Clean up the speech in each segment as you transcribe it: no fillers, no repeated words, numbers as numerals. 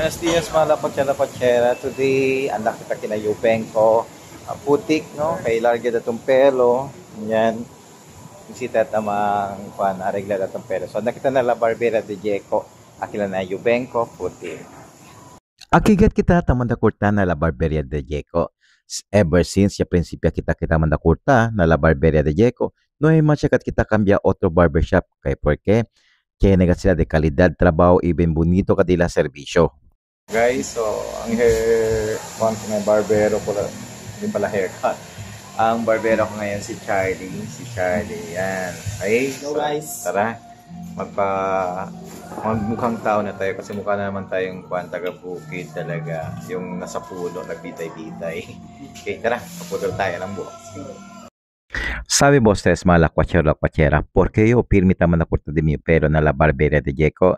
Buenos dias mga lapatsera. Today, anak kita kinayupeng ko. Putik, no? Kay larga datong pelo. Yan. Bisita tamang kuan aregla datong pelo. So, nakita na la barbera de Jeco. Akila na yupeng ko, putik. Akigat kita taman da kurta na la barberia de Jeco. Ever since ya prinsipya kita man da kurta na la barberia de Jeco, no hay machakat kita cambia otro barbershop kay porque kaya negat sila de kalidad trabaho even bonito kadila serbisyo. Guys, so, ang hair, kuan ko may barbero ko lang. Hindi pala haircut. Ang barbero ko ngayon si Charlie. Yan. Okay, Hello so, guys. Tara, magmukhang tao na tayo kasi mukha na naman tayong kuan taga-bukid talaga. Yung nasa puno, nagbitay-bitay. Okay, tara, kaputol tayo ng buhok. Sabe vocês, mala cuachera, porque yo permita na curta de mi pelo na la barberia de Jeco.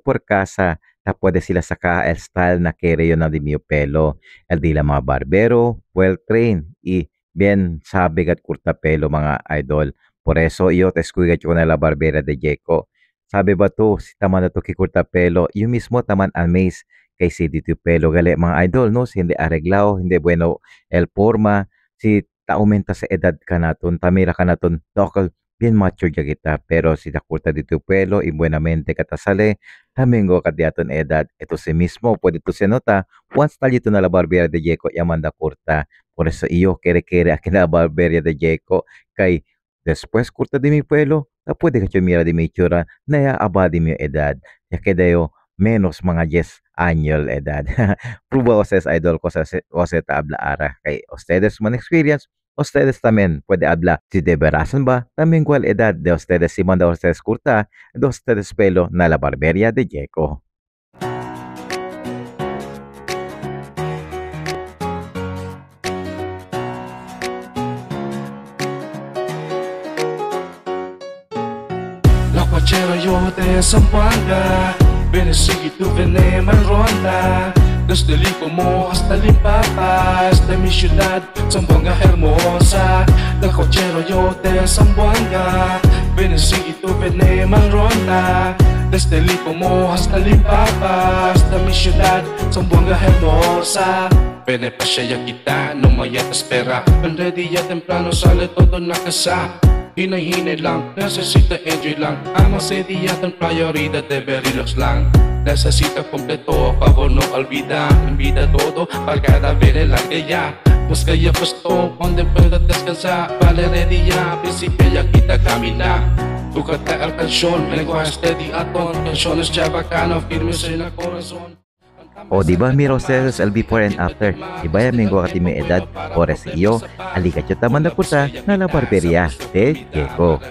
Por casa, ta puede sila saka el style na quiere yo na de mi pelo. El de la mga barbero, well trained y bien sabe gat curta pelo mga idol. Por eso yo te escuigat yo na la barberia de Jeco. Sabi ba to, si taman na to kikurta pelo, yo mismo taman amaze kay si dito pelo gali mga idol, no? Si hindi areglao, hindi bueno el forma, si aumenta sa edad ka naton, tamira ka naton, dokal, bien mature ya kita, pero si takurta dito pelo, y buenamente katasale, tamingo ka diaton edad, ito si mismo, pwede to se nota, once talito na la barberia de Jeco, yamanda kurta, por eso iyo, kere aquí na la barberia de Jeco, kay, después kurta de mi pelo, ta pwede ka mira de mi itsura, na ya aba de mi edad, ya kedayo, menos mga 10 annual edad. Prueba ustedes, idol ko sa tabla ara. Kay ustedes man experience, ustedes también puede hablar si de veras ba también cuál edad de ustedes si manda ustedes curta de ustedes pelo na la barberia de Jeco. La cuachera yo de Zamboanga, ven y sigue tu venema en ronda. Desde Lipomo hasta Limpapa, de mi ciudad, Zamboanga hermosa. La cochero yo de Zamboanga, ven y sigue tu venema en ronda. Desde Lipomo hasta Limpapa, de mi ciudad, Zamboanga hermosa. Ven pa siya kita, no maya te espera. Ven ready ya temprano, sale todo na casa. Hinay-hinay lang, necesita enjoy lang. Ang masaya ang prioridad debe relax lang. Necesita completo, favor no olvida. Olvida todo, pagkada viene lang ella. Mas kaya gusto, donde pueda descansar. Vale ready ya, principio ya kita camina. Búscate el canción, lenguaje steady aton. Canciones ya bacano, firmes en el corazón. O diba mira ustedes el before and after, diba ya minggo kati may edad, por eso iyo, alikat yo taman na kurta na la barberia de Jeco.